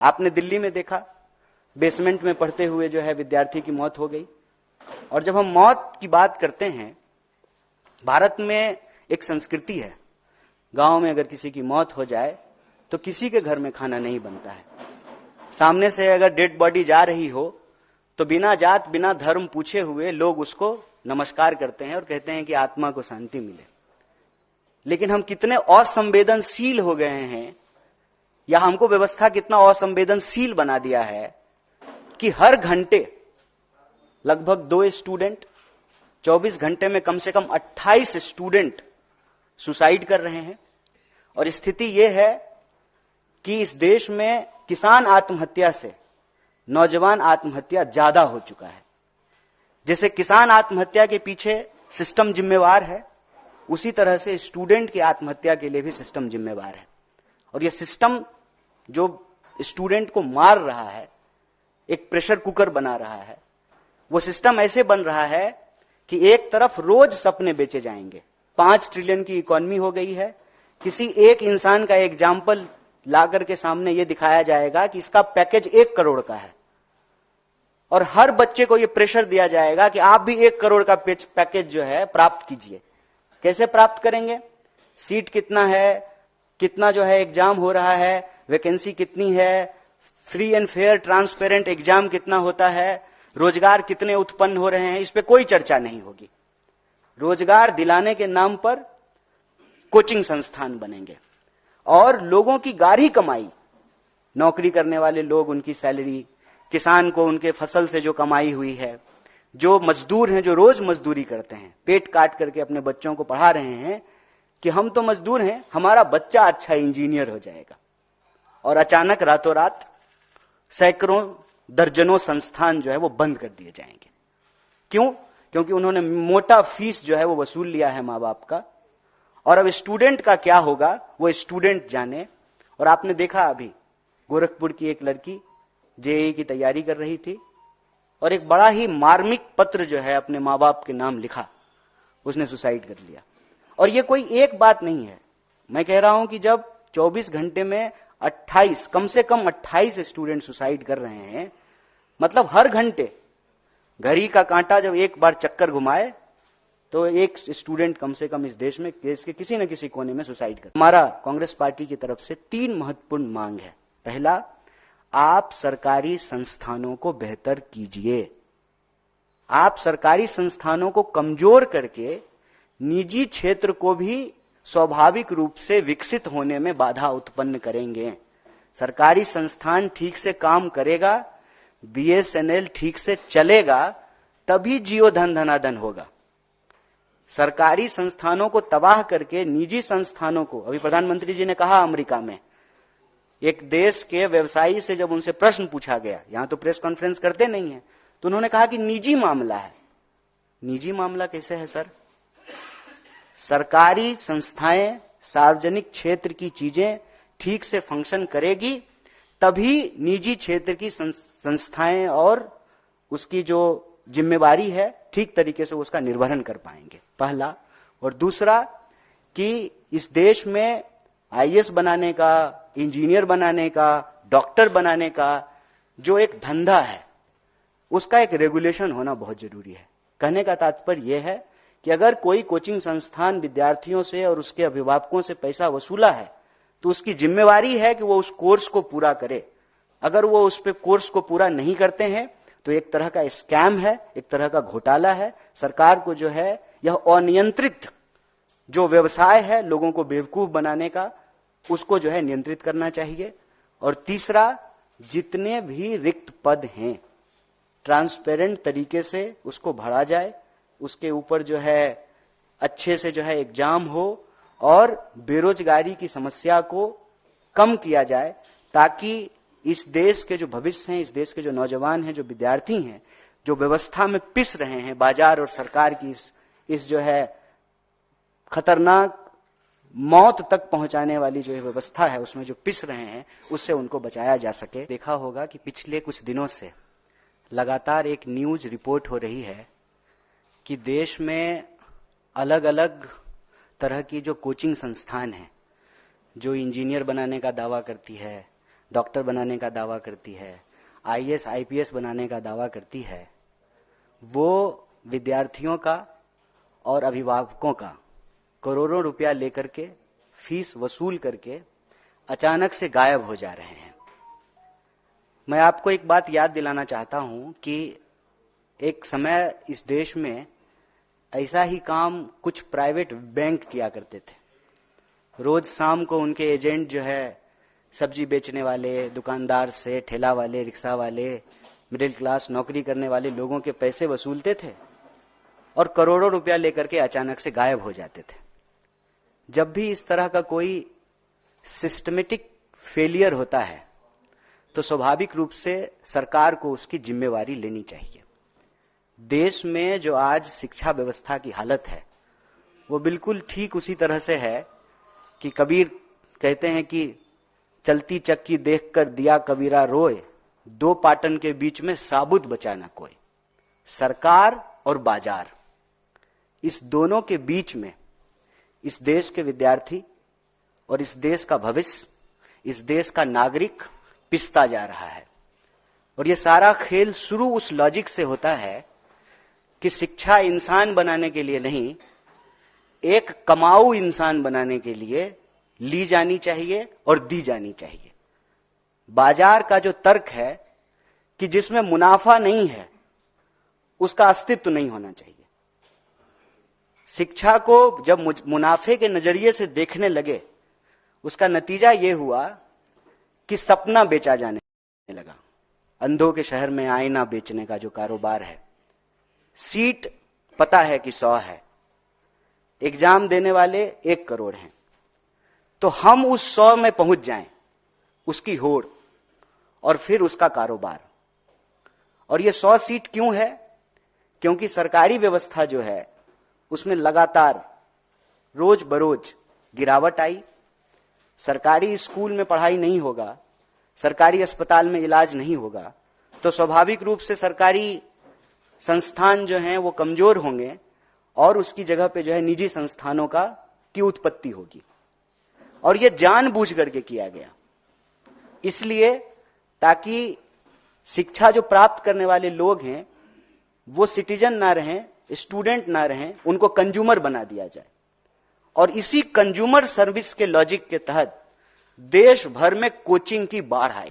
आपने दिल्ली में देखा, बेसमेंट में पढ़ते हुए जो है विद्यार्थी की मौत हो गई। और जब हम मौत की बात करते हैं, भारत में एक संस्कृति है, गांव में अगर किसी की मौत हो जाए तो किसी के घर में खाना नहीं बनता है। सामने से अगर डेड बॉडी जा रही हो तो बिना जात बिना धर्म पूछे हुए लोग उसको नमस्कार करते हैं और कहते हैं कि आत्मा को शांति मिले। लेकिन हम कितने असंवेदनशील हो गए हैं, या हमको व्यवस्था कितना असंवेदनशील बना दिया है कि हर घंटे लगभग 2 स्टूडेंट, 24 घंटे में कम से कम 28 स्टूडेंट सुसाइड कर रहे हैं। और स्थिति यह है कि इस देश में किसान आत्महत्या से नौजवान आत्महत्या ज्यादा हो चुका है। जैसे किसान आत्महत्या के पीछे सिस्टम जिम्मेवार है, उसी तरह से स्टूडेंट की आत्महत्या के लिए भी सिस्टम जिम्मेवार है। और यह सिस्टम जो स्टूडेंट को मार रहा है, एक प्रेशर कुकर बना रहा है, वो सिस्टम ऐसे बन रहा है कि एक तरफ रोज सपने बेचे जाएंगे। 5 ट्रिलियन की इकोनॉमी हो गई है। किसी एक इंसान का एग्जाम्पल लाकर के सामने ये दिखाया जाएगा कि इसका पैकेज 1 करोड़ का है, और हर बच्चे को ये प्रेशर दिया जाएगा कि आप भी 1 करोड़ का पैकेज जो है प्राप्त कीजिए। कैसे प्राप्त करेंगे? सीट कितना है, कितना जो है एग्जाम हो रहा है, वैकेंसी कितनी है, free and fair transparent exam कितना होता है, रोजगार कितने उत्पन्न हो रहे हैं, इस पे कोई चर्चा नहीं होगी। रोजगार दिलाने के नाम पर कोचिंग संस्थान बनेंगे और लोगों की गाढ़ी कमाई, नौकरी करने वाले लोग उनकी सैलरी, किसान को उनके फसल से जो कमाई हुई है, जो मजदूर हैं जो रोज मजदूरी करते हैं, पेट काट करके अपने बच्चों को पढ़ा रहे हैं कि हम तो मजदूर हैं, हमारा बच्चा अच्छा इंजीनियर हो जाएगा। और अचानक रातों रात सैकड़ों दर्जनों संस्थान जो है वो बंद कर दिए जाएंगे। क्यों? क्योंकि उन्होंने मोटा फीस जो है वो वसूल लिया है माँ बाप का। और अब स्टूडेंट का क्या होगा वो स्टूडेंट जाने। और आपने देखा अभी गोरखपुर की एक लड़की जेईई की तैयारी कर रही थी और एक बड़ा ही मार्मिक पत्र जो है अपने माँ बाप के नाम लिखा, उसने सुसाइड कर लिया। और ये कोई एक बात नहीं है, मैं कह रहा हूं कि जब 24 घंटे में 28, कम से कम 28 स्टूडेंट सुसाइड कर रहे हैं, मतलब हर घंटे घड़ी का कांटा जब एक बार चक्कर घुमाए तो एक स्टूडेंट कम से कम इस देश में, देश के किसी न किसी कोने में सुसाइड कर। हमारा कांग्रेस पार्टी की तरफ से 3 महत्वपूर्ण मांग है। पहला, आप सरकारी संस्थानों को बेहतर कीजिए। आप सरकारी संस्थानों को कमजोर करके निजी क्षेत्र को भी स्वाभाविक रूप से विकसित होने में बाधा उत्पन्न करेंगे। सरकारी संस्थान ठीक से काम करेगा, बीएसएनएल ठीक से चलेगा, तभी जियो धन धनाधन होगा। सरकारी संस्थानों को तबाह करके निजी संस्थानों को, अभी प्रधानमंत्री जी ने कहा अमेरिका में एक देश के व्यवसायी से जब उनसे प्रश्न पूछा गया, यहां तो प्रेस कॉन्फ्रेंस करते नहीं है, तो उन्होंने कहा कि निजी मामला है। निजी मामला कैसे है सर? सरकारी संस्थाएं, सार्वजनिक क्षेत्र की चीजें ठीक से फंक्शन करेगी, तभी निजी क्षेत्र की संस्थाएं और उसकी जो जिम्मेवारी है ठीक तरीके से उसका निर्वहन कर पाएंगे, पहला। और दूसरा कि इस देश में आईएएस बनाने का, इंजीनियर बनाने का, डॉक्टर बनाने का जो एक धंधा है, उसका एक रेगुलेशन होना बहुत जरूरी है। कहने का तात्पर्य यह है कि अगर कोई कोचिंग संस्थान विद्यार्थियों से और उसके अभिभावकों से पैसा वसूला है तो उसकी जिम्मेवारी है कि वो उस कोर्स को पूरा करे। अगर वो उस पे कोर्स को पूरा नहीं करते हैं तो एक तरह का स्कैम है, एक तरह का घोटाला है। सरकार को जो है यह अनियंत्रित जो व्यवसाय है लोगों को बेवकूफ बनाने का, उसको जो है नियंत्रित करना चाहिए। और तीसरा, जितने भी रिक्त पद हैं ट्रांसपेरेंट तरीके से उसको भरा जाए, उसके ऊपर जो है अच्छे से जो है एग्जाम हो और बेरोजगारी की समस्या को कम किया जाए, ताकि इस देश के जो भविष्य हैं, इस देश के जो नौजवान हैं, जो विद्यार्थी हैं, जो व्यवस्था में पिस रहे हैं, बाजार और सरकार की इस जो है खतरनाक मौत तक पहुंचाने वाली जो व्यवस्था है उसमें जो पिस रहे हैं, उससे उनको बचाया जा सके। देखा होगा कि पिछले कुछ दिनों से लगातार एक न्यूज रिपोर्ट हो रही है कि देश में अलग अलग तरह की जो कोचिंग संस्थान हैं, जो इंजीनियर बनाने का दावा करती है, डॉक्टर बनाने का दावा करती है, आईएएस आईपीएस बनाने का दावा करती है, वो विद्यार्थियों का और अभिभावकों का करोड़ों रुपया लेकर के फीस वसूल करके अचानक से गायब हो जा रहे हैं। मैं आपको एक बात याद दिलाना चाहता हूं कि एक समय इस देश में ऐसा ही काम कुछ प्राइवेट बैंक किया करते थे। रोज शाम को उनके एजेंट जो है सब्जी बेचने वाले दुकानदार से, ठेला वाले, रिक्शा वाले, मिडिल क्लास नौकरी करने वाले लोगों के पैसे वसूलते थे और करोड़ों रुपया लेकर के अचानक से गायब हो जाते थे। जब भी इस तरह का कोई सिस्टमेटिक फेलियर होता है तो स्वाभाविक रूप से सरकार को उसकी जिम्मेवारी लेनी चाहिए। देश में जो आज शिक्षा व्यवस्था की हालत है वो बिल्कुल ठीक उसी तरह से है कि कबीर कहते हैं कि चलती चक्की देखकर दिया कबीरा रोए, दो पाटन के बीच में साबुत बचा ना कोई। सरकार और बाजार, इस दोनों के बीच में इस देश के विद्यार्थी और इस देश का भविष्य, इस देश का नागरिक पिसता जा रहा है। और ये सारा खेल शुरू उस लॉजिक से होता है कि शिक्षा इंसान बनाने के लिए नहीं, एक कमाऊ इंसान बनाने के लिए ली जानी चाहिए और दी जानी चाहिए। बाजार का जो तर्क है कि जिसमें मुनाफा नहीं है उसका अस्तित्व नहीं होना चाहिए। शिक्षा को जब मुनाफे के नजरिए से देखने लगे, उसका नतीजा यह हुआ कि सपना बेचा जाने लगा। अंधों के शहर में आईना बेचने का जो कारोबार है, सीट पता है कि 100 है, एग्जाम देने वाले 1 करोड़ हैं, तो हम उस 100 में पहुंच जाएं, उसकी होड़ और फिर उसका कारोबार। और ये 100 सीट क्यों है? क्योंकि सरकारी व्यवस्था जो है उसमें लगातार रोज बरोज गिरावट आई। सरकारी स्कूल में पढ़ाई नहीं होगा, सरकारी अस्पताल में इलाज नहीं होगा, तो स्वाभाविक रूप से सरकारी संस्थान जो हैं वो कमजोर होंगे और उसकी जगह पे जो है निजी संस्थानों की उत्पत्ति होगी। और ये जानबूझ करके किया गया, इसलिए ताकि शिक्षा जो प्राप्त करने वाले लोग हैं वो सिटीजन ना रहें, स्टूडेंट ना रहें, उनको कंज्यूमर बना दिया जाए। और इसी कंज्यूमर सर्विस के लॉजिक के तहत देश भर में कोचिंग की बाढ़ आई।